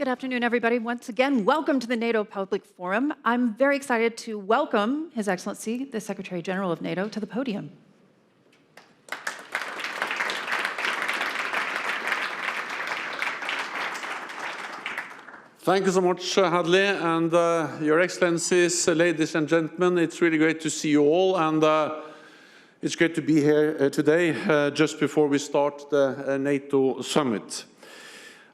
Good afternoon, everybody. Once again, welcome to the NATO Public Forum. I'm very excited to welcome His Excellency, the Secretary General of NATO, to the podium. Thank you so much, Hadley, and Your Excellencies, ladies and gentlemen. It's really great to see you all, and it's great to be here today, just before we start the NATO summit.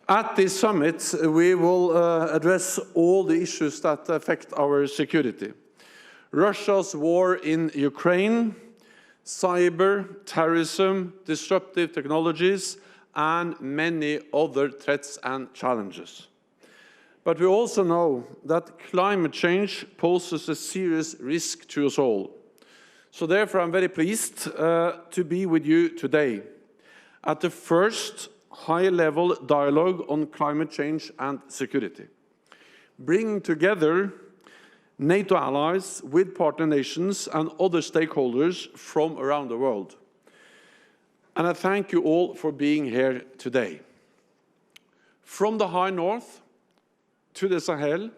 At this summit, we will address all the issues that affect our security. Russia's war in Ukraine, cyber, terrorism, disruptive technologies, and many other threats and challenges. But we also know that climate change poses a serious risk to us all. So therefore, I'm very pleased to be with you today at the first high-level dialogue on climate change and security, bringing together NATO allies with partner nations and other stakeholders from around the world. And I thank you all for being here today. From the high north to the Sahel,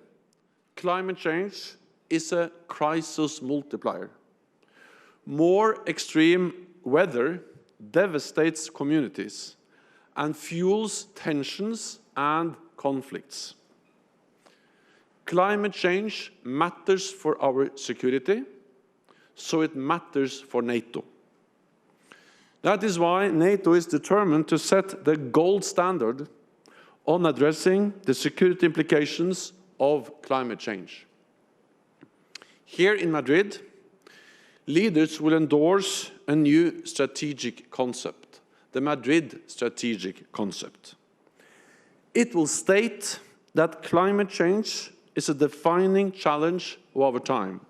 climate change is a crisis multiplier. More extreme weather devastates communities and fuels tensions and conflicts. Climate change matters for our security, so it matters for NATO. That is why NATO is determined to set the gold standard on addressing the security implications of climate change. Here in Madrid, leaders will endorse a new strategic concept, the Madrid strategic concept. It will state that climate change is a defining challenge of our time.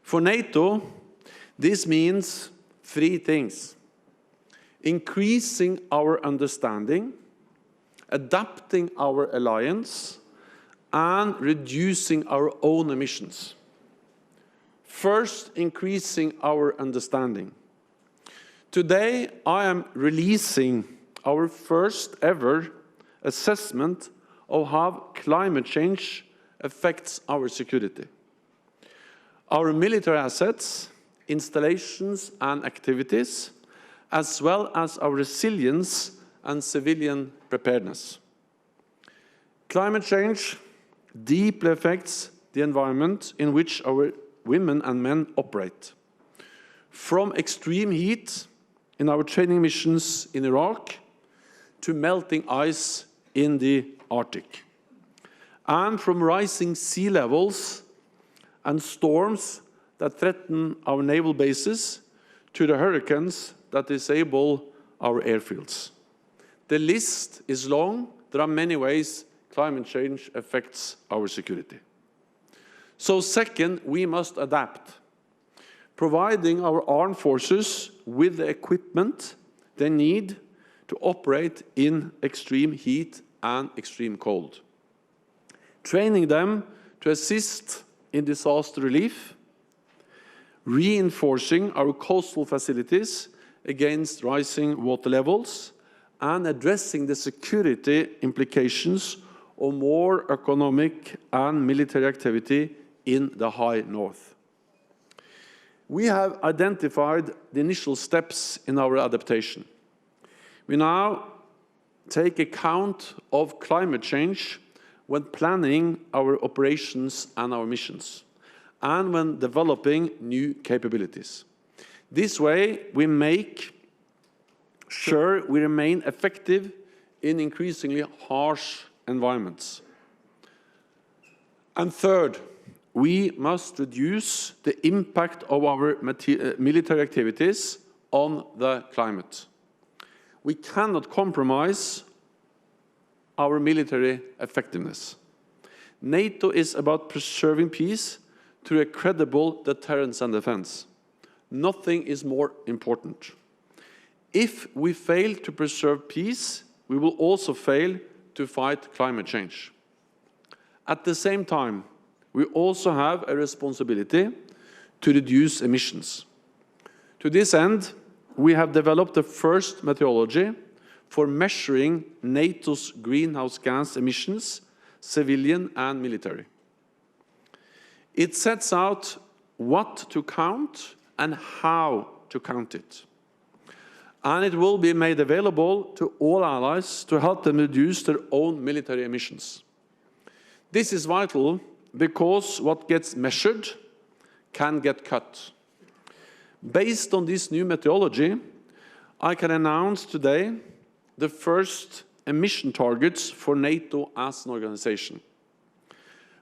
For NATO, this means three things: increasing our understanding, adapting our alliance, and reducing our own emissions. First, increasing our understanding. Today, I am releasing our first ever assessment of how climate change affects our security. Our military assets, installations and activities, as well as our resilience and civilian preparedness. Climate change deeply affects the environment in which our women and men operate. From extreme heat in our training missions in Iraq to melting ice in the Arctic. And from rising sea levels and storms that threaten our naval bases to the hurricanes that disable our airfields. The list is long. There are many ways climate change affects our security. So second, we must adapt, providing our armed forces with the equipment they need to operate in extreme heat and extreme cold. Training them to assist in disaster relief, reinforcing our coastal facilities against rising water levels, and addressing the security implications of more economic and military activity in the high north. We have identified the initial steps in our adaptation. We now take account of climate change when planning our operations and our missions, and when developing new capabilities. This way, we make sure we remain effective in increasingly harsh environments. And third, we must reduce the impact of our military activities on the climate. We cannot compromise our military effectiveness. NATO is about preserving peace through a credible deterrence and defense. Nothing is more important. If we fail to preserve peace, we will also fail to fight climate change. At the same time, we also have a responsibility to reduce emissions. To this end, we have developed the first methodology for measuring NATO's greenhouse gas emissions, civilian and military. It sets out what to count and how to count it. And it will be made available to all allies to help them reduce their own military emissions. This is vital because what gets measured can get cut. Based on this new methodology, I can announce today the first emission targets for NATO as an organization.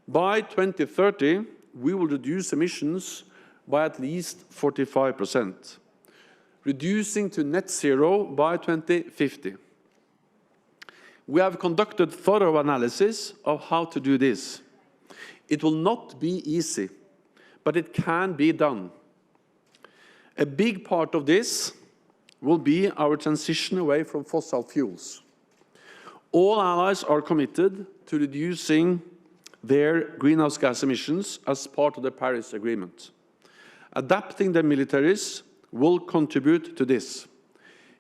By 2030, we will reduce emissions by at least 45%, reducing to net zero by 2050. We have conducted thorough analysis of how to do this. It will not be easy, but it can be done. A big part of this will be our transition away from fossil fuels. All allies are committed to reducing their greenhouse gas emissions as part of the Paris Agreement. Adapting their militaries will contribute to this,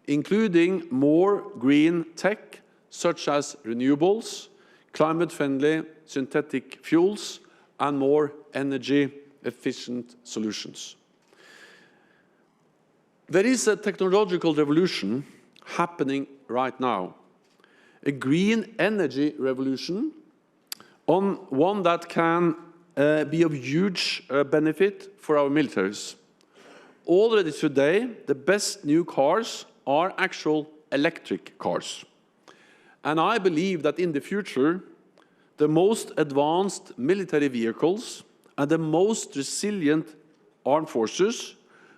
including more green tech such as renewables, climate-friendly synthetic fuels, and more energy-efficient solutions. There is a technological revolution happening right now, a green energy revolution, one that can be of huge benefit for our militaries. Already today, the best new cars are actual electric cars. And I believe that in the future, the most advanced military vehicles and the most resilient armed forces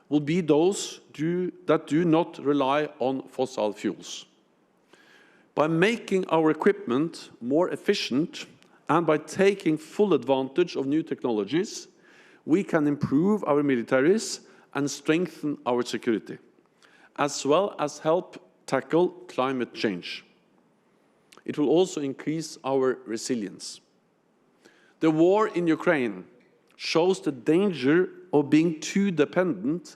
will be those that do not rely on fossil fuels. By making our equipment more efficient and by taking full advantage of new technologies, we can improve our militaries and strengthen our security, as well as help tackle climate change. It will also increase our resilience. The war in Ukraine shows the danger of being too dependent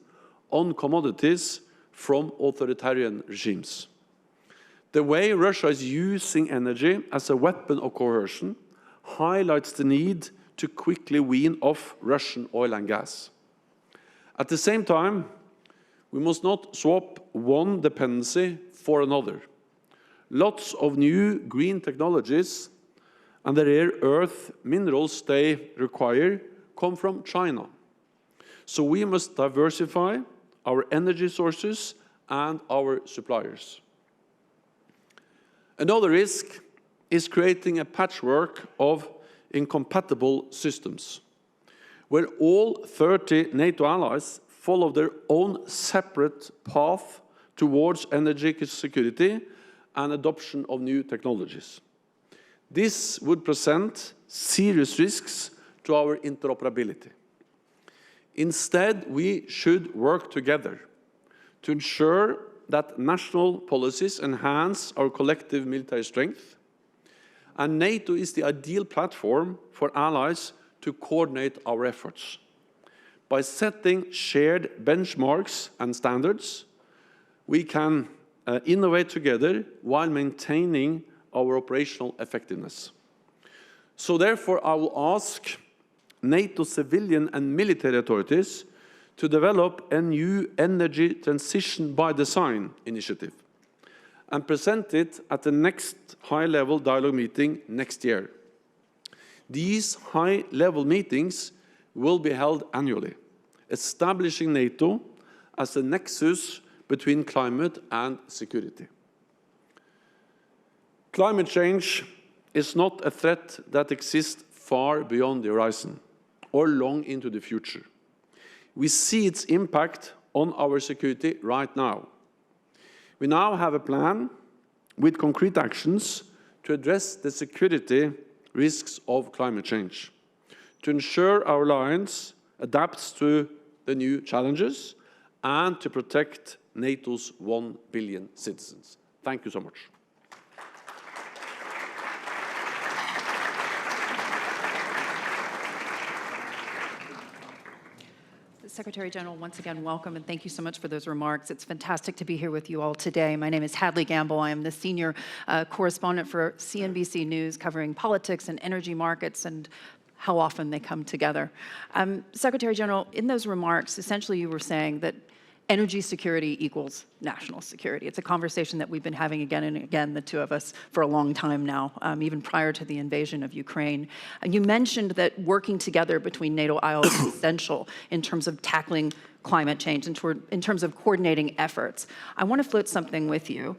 on commodities from authoritarian regimes. The way Russia is using energy as a weapon of coercion highlights the need to quickly wean off Russian oil and gas. At the same time, we must not swap one dependency for another. Lots of new green technologies and the rare earth minerals they require come from China. So we must diversify our energy sources and our suppliers. Another risk is creating a patchwork of incompatible systems, where all 30 NATO allies follow their own separate path towards energy security and adoption of new technologies. This would present serious risks to our interoperability. Instead, we should work together to ensure that national policies enhance our collective military strength, and NATO is the ideal platform for allies to coordinate our efforts. By setting shared benchmarks and standards, we can innovate together while maintaining our operational effectiveness. So therefore, I will ask NATO civilian and military authorities to develop a new energy transition by design initiative and present it at the next high-level dialogue meeting next year. These high-level meetings will be held annually, establishing NATO as a nexus between climate and security. Climate change is not a threat that exists far beyond the horizon or long into the future. We see its impact on our security right now. We now have a plan with concrete actions to address the security risks of climate change, to ensure our alliance adapts to the new challenges, and to protect NATO's 1 billion citizens. Thank you so much. Secretary General, once again, welcome, and thank you so much for those remarks. It's fantastic to be here with you all today. My name is Hadley Gamble. I am the senior correspondent for CNBC News, covering politics and energy markets and how often they come together. Secretary General, in those remarks, essentially you were saying that energy security equals national security. It's a conversation that we've been having again and again, the two of us, for a long time now, even prior to the invasion of Ukraine. You mentioned that working together between NATO allies is essential in terms of tackling climate change, in terms of coordinating efforts. I want to float something with you.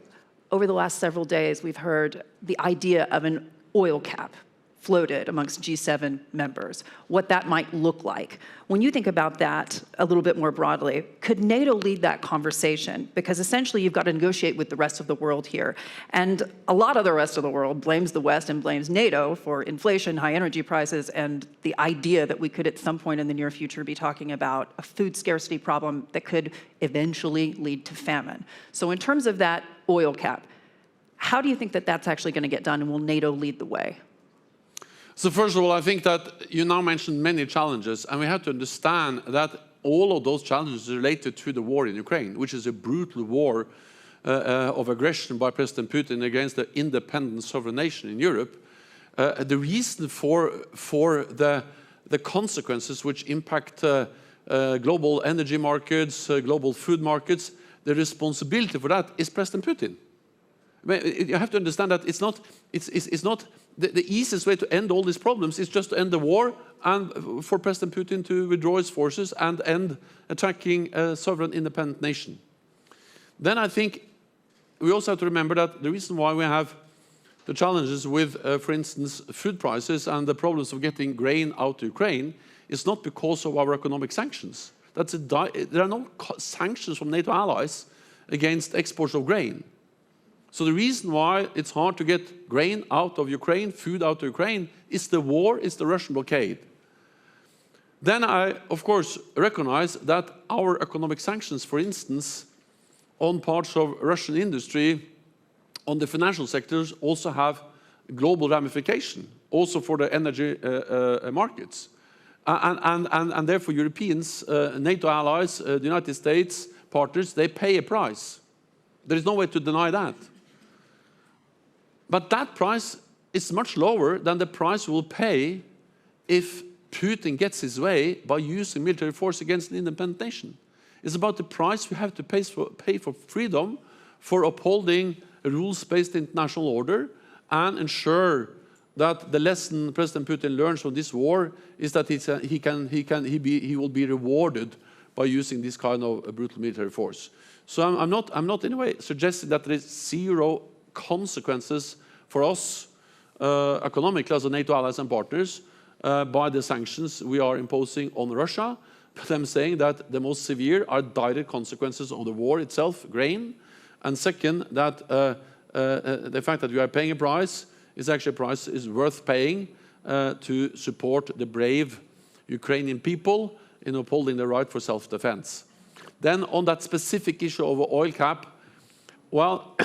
Over the last several days, we've heard the idea of an oil cap floated amongst G7 members, what that might look like. When you think about that a little bit more broadly, could NATO lead that conversation? Because essentially you've got to negotiate with the rest of the world here. And a lot of the rest of the world blames the West and blames NATO for inflation, high energy prices, and the idea that we could at some point in the near future be talking about a food scarcity problem that could eventually lead to famine. So in terms of that oil cap, how do you think that that's actually going to get done, and will NATO lead the way? So first of all, I think that you now mentioned many challenges, and we have to understand that all of those challenges are related to the war in Ukraine, which is a brutal war of aggression by President Putin against the independent sovereign nation in Europe. The reason for the consequences which impact global energy markets, global food markets, the responsibility for that is President Putin. You have to understand that it's not the easiest way to end all these problems is just to end the war and for President Putin to withdraw his forces and end attacking a sovereign independent nation. Then I think we also have to remember that the reason why we have the challenges with, for instance, food prices and the problems of getting grain out to Ukraine is not because of our economic sanctions. There are no sanctions from NATO allies against exports of grain. So the reason why it's hard to get grain out of Ukraine, food out of Ukraine, is the war, is the Russian blockade. Then I, of course, recognize that our economic sanctions, for instance, on parts of Russian industry, on the financial sectors, also have global ramification, also for the energy markets. And therefore Europeans, NATO allies, the United States partners, they pay a price. There is no way to deny that. But that price is much lower than the price we will pay if Putin gets his way by using military force against an independent nation. It's about the price we have to pay for freedom, for upholding a rules-based international order, and ensure that the lesson President Putin learns from this war is that he will be rewarded by using this kind of brutal military force. So I'm not in a way suggesting that there is zero consequences for us economically as a NATO allies and partners by the sanctions we are imposing on Russia. But I'm saying that the most severe are direct consequences of the war itself, grain, and second, that the fact that we are paying a price is actually a price is worth paying to support the brave Ukrainian people in upholding the right for self-defense. Then on that specific issue of oil cap, well,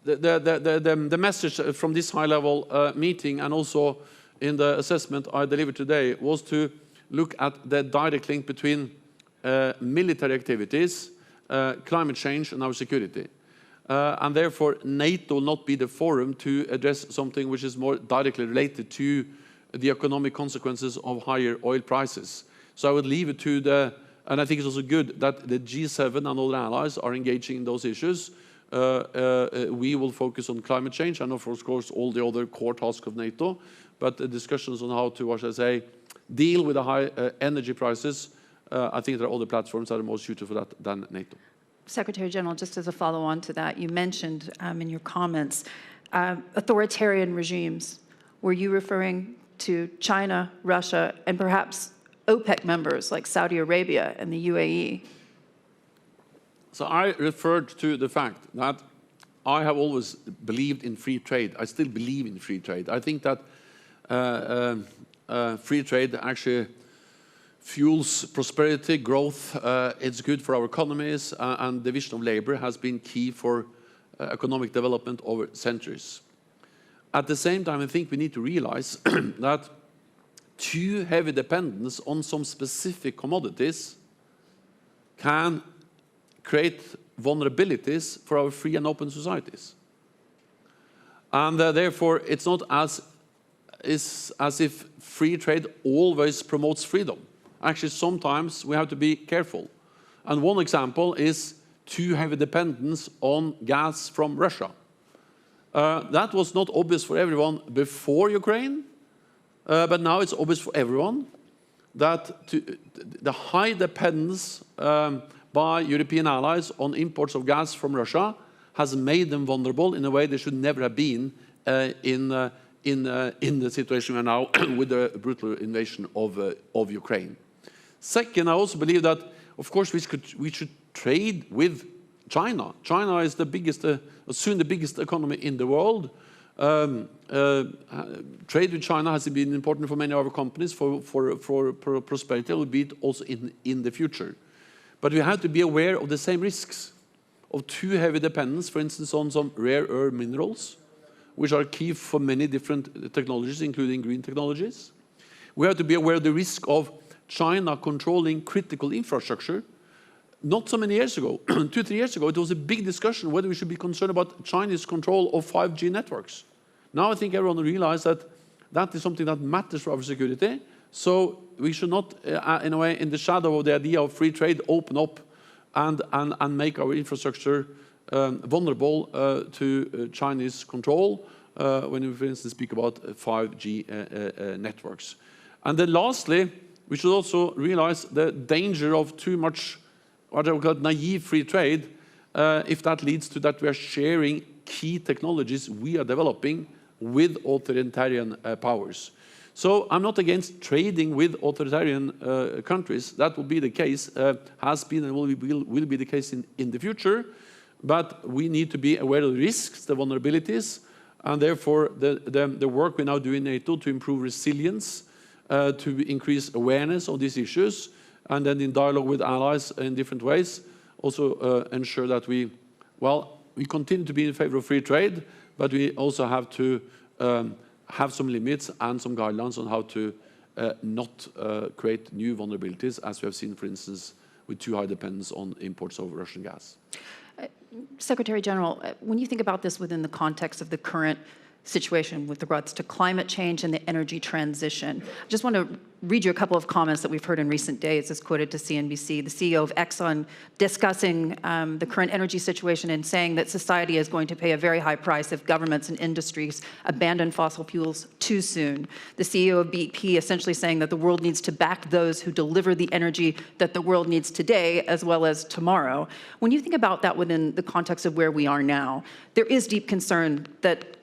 the message from this high-level meeting and also in the assessment I delivered today was to look at the direct link between military activities, climate change and our security. And therefore NATO will not be the forum to address something which is more directly related to the economic consequences of higher oil prices. So I would leave it to the, and I think it's also good that the G7 and other allies are engaging in those issues. We will focus on climate change and of course all the other core tasks of NATO, but the discussions on how to, what should I say, deal with the high energy prices, I think there are other platforms that are more suited for that than NATO. Secretary General, just as a follow-on to that, you mentioned in your comments authoritarian regimes. Were you referring to China, Russia, and perhaps OPEC members like Saudi Arabia and the UAE? So I referred to the fact that I have always believed in free trade. I still believe in free trade. I think that free trade actually fuels prosperity, growth. It's good for our economies, and division of labor has been key for economic development over centuries. At the same time, I think we need to realize that too heavy dependence on some specific commodities can create vulnerabilities for our free and open societies. And therefore, it's not as if free trade always promotes freedom. Actually, sometimes we have to be careful. And one example is too heavy dependence on gas from Russia. That was not obvious for everyone before Ukraine, but now it's obvious for everyone that the high dependence by European allies on imports of gas from Russia has made them vulnerable in a way they should never have been in the situation we are now with the brutal invasion of Ukraine. Second, I also believe that, of course, we should trade with China. China is the biggest, soon the biggest economy in the world. Trade with China has been important for many of our companies for prosperity, albeit also in the future. But we have to be aware of the same risks of too heavy dependence, for instance, on some rare earth minerals, which are key for many different technologies, including green technologies. We have to be aware of the risk of China controlling critical infrastructure. Not so many years ago, 2-3 years ago, it was a big discussion whether we should be concerned about Chinese control of 5G networks. Now I think everyone realizes that that is something that matters for our security. So we should not, in a way, in the shadow of the idea of free trade, open up and make our infrastructure vulnerable to Chinese control when we, for instance, speak about 5G networks. And then lastly, we should also realize the danger of too much what I would call naive free trade, if that leads to that we are sharing key technologies we are developing with authoritarian powers. So I'm not against trading with authoritarian countries. That will be the case, has been and will be the case in the future. But we need to be aware of the risks, the vulnerabilities, and therefore the work we now do in NATO to improve resilience, to increase awareness of these issues, and then in dialogue with allies in different ways, also ensure that we continue to be in favor of free trade, but we also have to have some limits and some guidelines on how to not create new vulnerabilities, as we have seen, for instance, with too high dependence on imports of Russian gas. Secretary General, when you think about this within the context of the current situation with regards to climate change and the energy transition, I just want to read you a couple of comments that we've heard in recent days, as quoted to CNBC. The CEO of Exxon discussing the current energy situation and saying that society is going to pay a very high price if governments and industries abandon fossil fuels too soon. The CEO of BP essentially saying that the world needs to back those who deliver the energy that the world needs today as well as tomorrow. When you think about that within the context of where we are now, there is deep concern that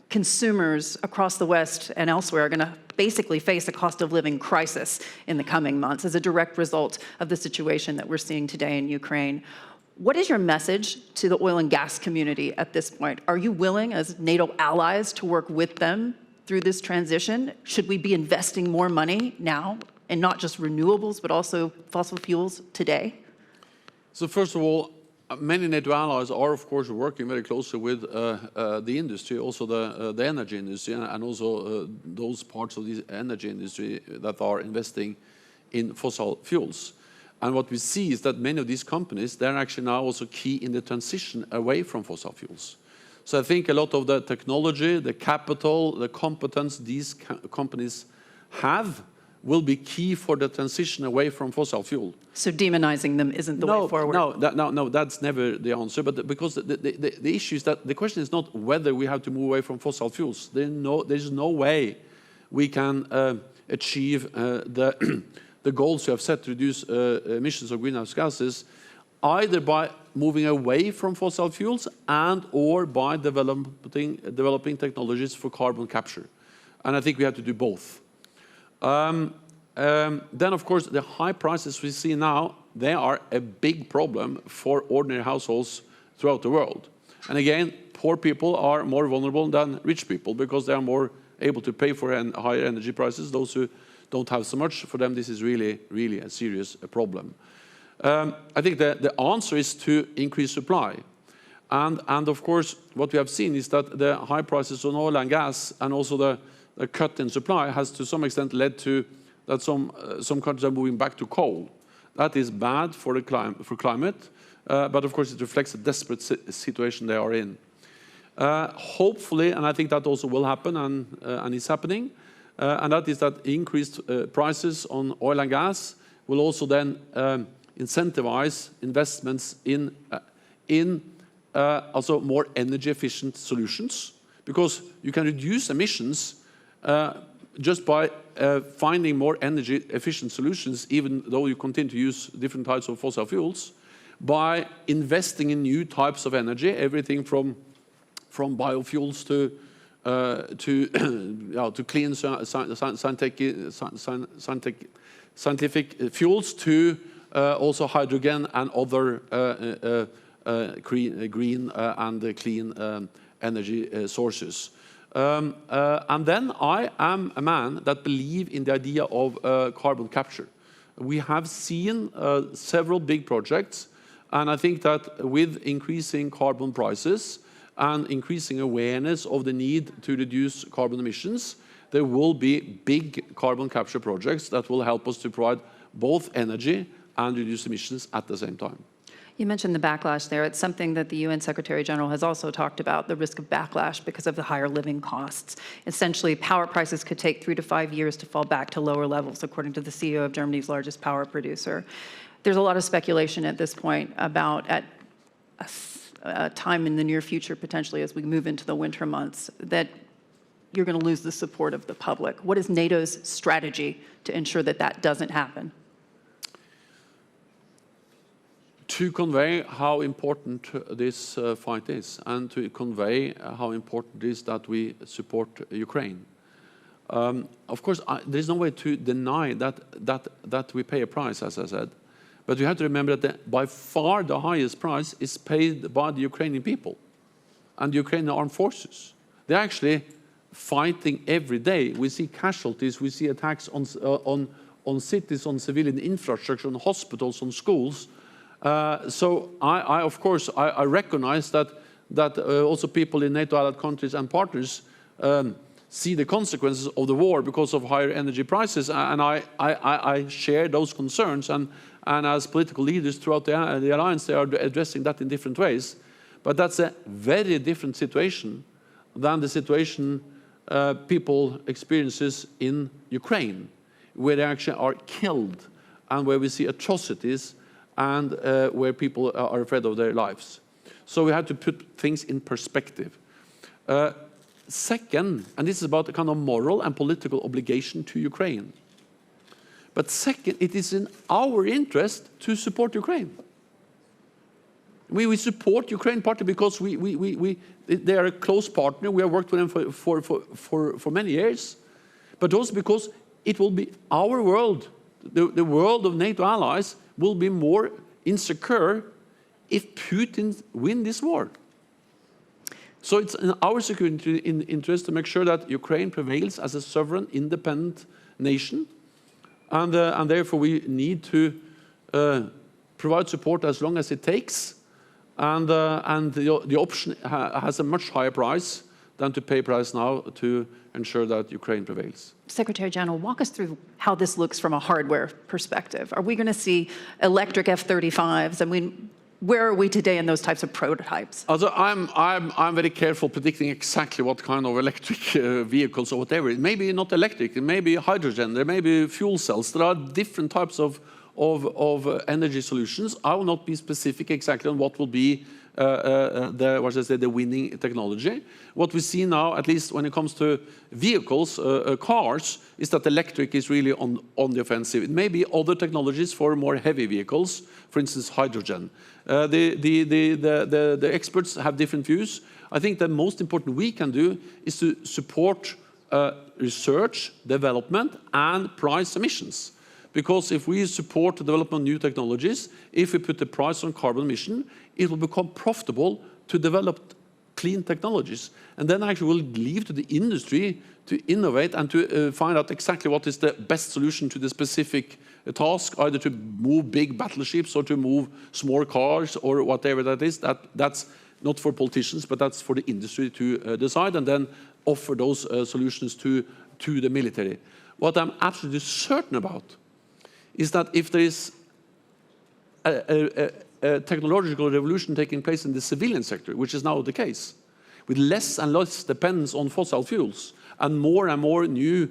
consumers across the West and elsewhere are going to basically face a cost of living crisis in the coming months as a direct result of the situation that we're seeing today in Ukraine. What is your message to the oil and gas community at this point? Are you willing, as NATO allies, to work with them through this transition? Should we be investing more money now, and not just renewables, but also fossil fuels today? So first of all, many NATO allies are, of course, working very closely with the industry, also the energy industry, and also those parts of the energy industry that are investing in fossil fuels. And what we see is that many of these companies, they're actually now also key in the transition away from fossil fuels. So I think a lot of the technology, the capital, the competence these companies have will be key for the transition away from fossil fuel. So demonizing them isn't the way forward? No, that's never the answer. But because the issue is that the question is not whether we have to move away from fossil fuels. There's no way we can achieve the goals we have set to reduce emissions of greenhouse gases, either by moving away from fossil fuels and or by developing technologies for carbon capture. And I think we have to do both. Then, of course, the high prices we see now, they are a big problem for ordinary households throughout the world. And again, poor people are more vulnerable than rich people because they are more able to pay for higher energy prices. Those who don't have so much, for them this is really, really a serious problem. I think the answer is to increase supply. And of course, what we have seen is that the high prices on oil and gas and also the a cut in supply has to some extent led to that some countries are moving back to coal. That is bad for the climate, but of course it reflects the desperate situation they are in. Hopefully, and I think that also will happen and is happening, and that is that increased prices on oil and gas will also then incentivize investments in also more energy efficient solutions, because you can reduce emissions just by finding more energy efficient solutions, even though you continue to use different types of fossil fuels, by investing in new types of energy, everything from biofuels to clean scientific fuels, to also hydrogen and other green and clean energy sources. And then I am a man that believes in the idea of carbon capture. We have seen several big projects, and I think that with increasing carbon prices and increasing awareness of the need to reduce carbon emissions, there will be big carbon capture projects that will help us to provide both energy and reduce emissions at the same time. You mentioned the backlash there. It's something that the UN Secretary General has also talked about, the risk of backlash because of the higher living costs. Essentially, power prices could take 3 to 5 years to fall back to lower levels, according to the CEO of Germany's largest power producer. There's a lot of speculation at this point about at a time in the near future, potentially as we move into the winter months, that you're going to lose the support of the public. What is NATO's strategy to ensure that that doesn't happen? To convey how important this fight is, and to convey how important it is that we support Ukraine. Of course, there is no way to deny that we pay a price, as I said. But we have to remember that by far the highest price is paid by the Ukrainian people and the Ukrainian armed forces. They're actually fighting every day. We see casualties, we see attacks on cities, on civilian infrastructure, on hospitals, on schools. So of course, I recognize that also people in NATO allied countries and partners see the consequences of the war because of higher energy prices, and I share those concerns, and as political leaders throughout the alliance, they are addressing that in different ways. But that's a very different situation than the situation people experiences in Ukraine, where they actually are killed and where we see atrocities and where people are afraid of their lives. So we have to put things in perspective. Second, and this is about a kind of moral and political obligation to Ukraine. But second, it is in our interest to support Ukraine. We support Ukraine partly because they are a close partner. We have worked with them for many years. But also because it will be our world, the world of NATO allies, will be more insecure if Putin wins this war. So it's in our security interest to make sure that Ukraine prevails as a sovereign, independent nation, and therefore we need to provide support as long as it takes, and the option has a much higher price than to pay price now to ensure that Ukraine prevails. Secretary General, walk us through how this looks from a hardware perspective. Are we going to see electric F-35s? I mean, where are we today in those types of prototypes? Also, I'm very careful predicting exactly what kind of electric vehicles or whatever. It may be not electric, it may be hydrogen, there may be fuel cells. There are different types of energy solutions. I will not be specific exactly on what will be the winning technology. What we see now, at least when it comes to vehicles, cars, is that electric is really on the offensive. It may be other technologies for more heavy vehicles, for instance, hydrogen. The experts have different views. I think the most important we can do is to support research, development, and price emissions. Because if we support the development of new technologies, if we put the price on carbon emission, it will become profitable to develop clean technologies. And then actually we'll leave to the industry to innovate and to find out exactly what is the best solution to the specific task, either to move big battleships or to move small cars or whatever that is. That's not for politicians, but that's for the industry to decide. And then offer those solutions to the military. What I'm absolutely certain about is that if there is a technological revolution taking place in the civilian sector, which is now the case, with less and less dependence on fossil fuels and more new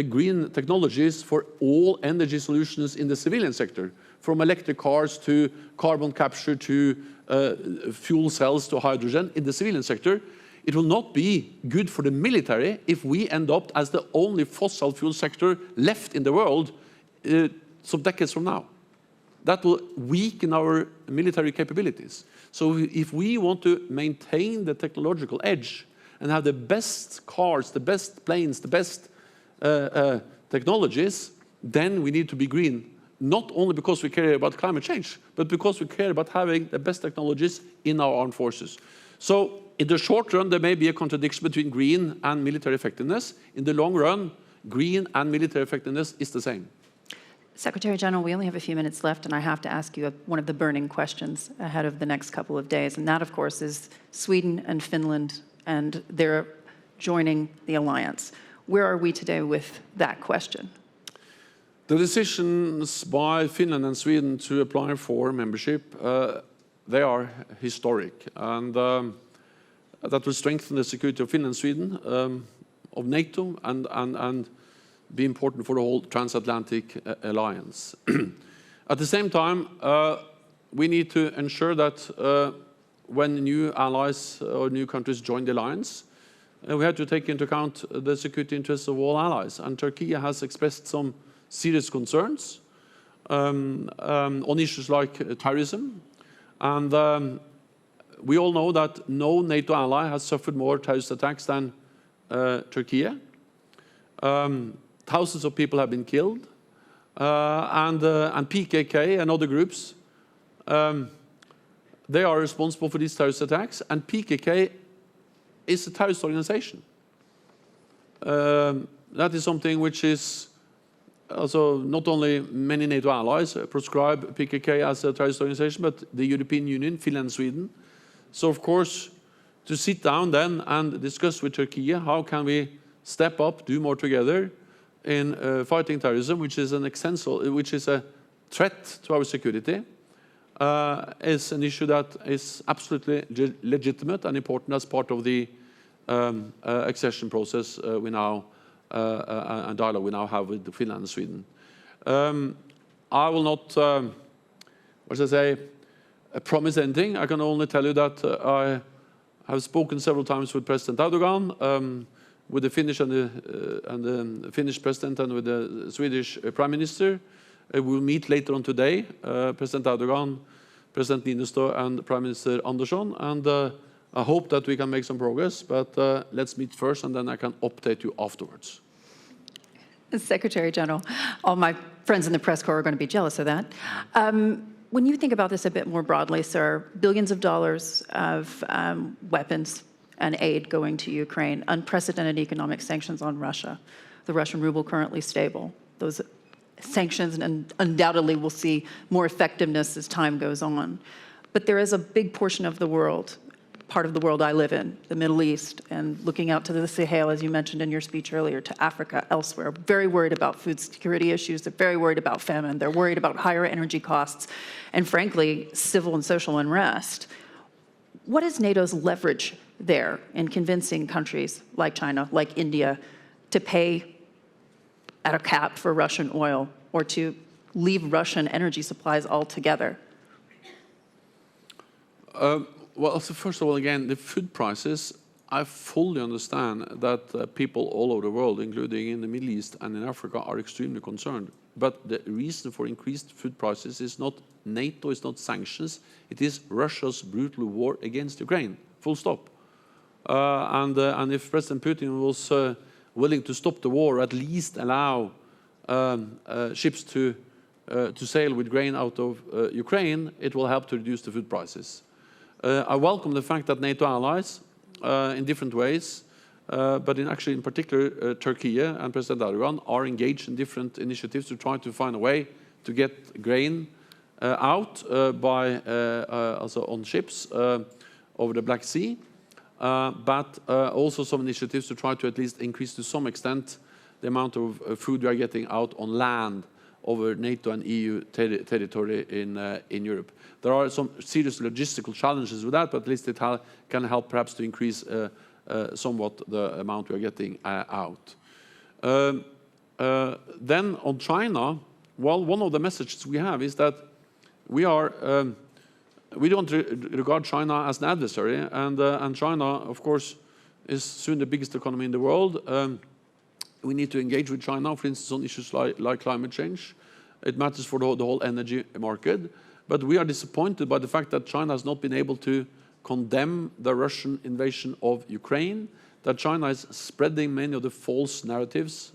green technologies for all energy solutions in the civilian sector, from electric cars to carbon capture to fuel cells to hydrogen in the civilian sector, it will not be good for the military if we end up as the only fossil fuel sector left in the world some decades from now. That will weaken our military capabilities. So if we want to maintain the technological edge and have the best cars, the best planes, the best technologies, then we need to be green. Not only because we care about climate change, but because we care about having the best technologies in our armed forces. So in the short run, there may be a contradiction between green and military effectiveness. In the long run, green and military effectiveness is the same. Secretary General, we only have a few minutes left, and I have to ask you one of the burning questions ahead of the next couple of days, and that, of course, is Sweden and Finland and their joining the alliance. Where are we today with that question? The decisions by Finland and Sweden to apply for membership, they are historic, and that will strengthen the security of Finland and Sweden, of NATO, and be important for the whole transatlantic alliance. At the same time, we need to ensure that when new allies or new countries join the alliance, we have to take into account the security interests of all allies. And Turkey has expressed some serious concerns on issues like terrorism. And we all know that no NATO ally has suffered more terrorist attacks than Turkey. Thousands of people have been killed. And PKK and other groups, they are responsible for these terrorist attacks. And PKK is a terrorist organization. That is something which is also not only many NATO allies proscribe PKK as a terrorist organization, but the European Union, Finland and Sweden. So of course, to sit down then and discuss with Turkey how can we step up, do more together in fighting terrorism, which is a threat to our security, is an issue that is absolutely legitimate and important as part of the accession process and dialogue we now have with Finland and Sweden. I will not, promise anything. I can only tell you that I have spoken several times with President Erdogan, with the Finnish and the Finnish president, and with the Swedish Prime Minister. We will meet later on today, President Erdogan, President Niinistö, and Prime Minister Andersson, and I hope that we can make some progress, but let's meet first, and then I can update you afterwards. Secretary General, all my friends in the press corps are going to be jealous of that. When you think about this a bit more broadly, sir, billions of dollars of weapons and aid going to Ukraine, unprecedented economic sanctions on Russia, the Russian ruble currently stable. Those sanctions undoubtedly will see more effectiveness as time goes on. But there is a big portion of the world, part of the world I live in, the Middle East, and looking out to the Sahel, as you mentioned in your speech earlier, to Africa, elsewhere, very worried about food security issues. They're very worried about famine. They're worried about higher energy costs and, frankly, civil and social unrest. What is NATO's leverage there in convincing countries like China, like India, to pay at a cap for Russian oil or to leave Russian energy supplies altogether? Well, so first of all, again, the food prices, I fully understand that people all over the world, including in the Middle East and in Africa, are extremely concerned. But the reason for increased food prices is not NATO, it's not sanctions, it is Russia's brutal war against Ukraine, full stop. And if President Putin was willing to stop the war, at least allow ships to sail with grain out of Ukraine, it will help to reduce the food prices. I welcome the fact that NATO allies, in different ways, but in particular Turkey and President Erdogan, are engaged in different initiatives to try to find a way to get grain out also on ships over the Black Sea. but also some initiatives to try to at least increase to some extent the amount of food we are getting out on land over NATO and EU territory in Europe. There are some serious logistical challenges with that, but at least it can help perhaps to increase somewhat the amount we are getting out. Then on China, well, one of the messages we have is that we don't regard China as an adversary, and China, of course, is soon the biggest economy in the world. We need to engage with China, for instance, on issues like climate change. It matters for the whole energy market. But we are disappointed by the fact that China has not been able to condemn the Russian invasion of Ukraine, that China is spreading many of the false narratives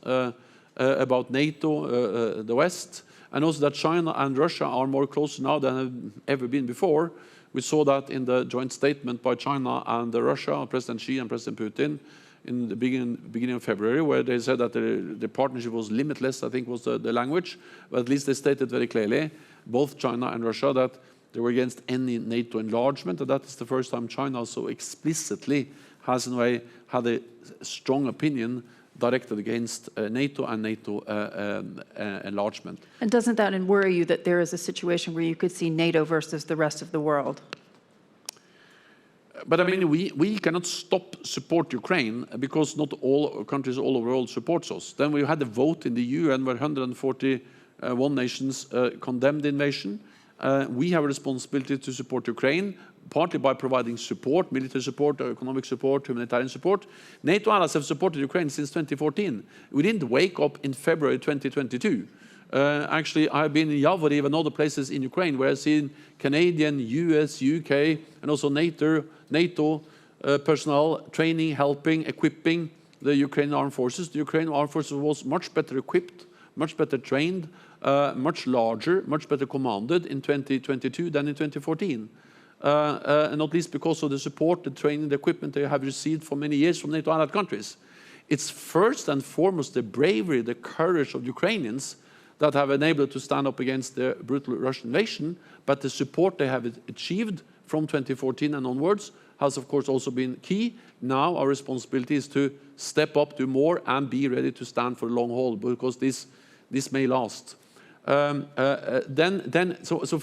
about NATO, the West, and also that China and Russia are more close now than have ever been before. We saw that in the joint statement by China and Russia, President Xi and President Putin, in the beginning of February, where they said that the partnership was limitless, I think was the language, but at least they stated very clearly, both China and Russia, that they were against any NATO enlargement, and that is the first time China so explicitly has in a way had a strong opinion directed against NATO and NATO enlargement. And doesn't that worry you that there is a situation where you could see NATO versus the rest of the world? But I mean, we cannot stop support Ukraine because not all countries all over the world supports us. Then we had a vote in the UN where 141 nations condemned the invasion. We have a responsibility to support Ukraine, partly by providing support, military support, economic support, humanitarian support. NATO allies have supported Ukraine since 2014. We didn't wake up in February 2022. Actually, I've been in Yavoriv and other places in Ukraine where I've seen Canadian, US, UK, and also NATO personnel training, helping, equipping the Ukrainian armed forces. The Ukrainian armed forces was much better equipped, much better trained, much larger, much better commanded in 2022 than in 2014. And not least because of the support, the training, the equipment they have received for many years from NATO allied countries. It's first and foremost the bravery, the courage of Ukrainians that have enabled to stand up against the brutal Russian invasion, but the support they have achieved from 2014 and onwards has of course also been key. Now our responsibility is to step up, do more, and be ready to stand for the long haul, because this may last. So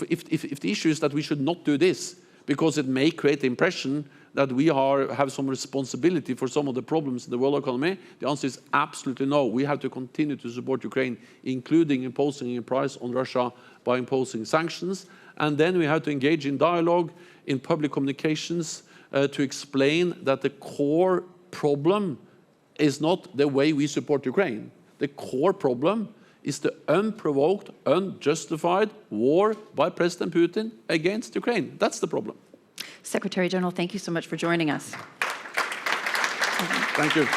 if the issue is that we should not do this because it may create the impression that we have some responsibility for some of the problems in the world economy, the answer is absolutely no. We have to continue to support Ukraine, including imposing a price on Russia by imposing sanctions. And then we have to engage in dialogue, in public communications, to explain that the core problem is not the way we support Ukraine. The core problem is the unprovoked, unjustified war by President Putin against Ukraine. That's the problem. Secretary General, thank you so much for joining us. Thank you.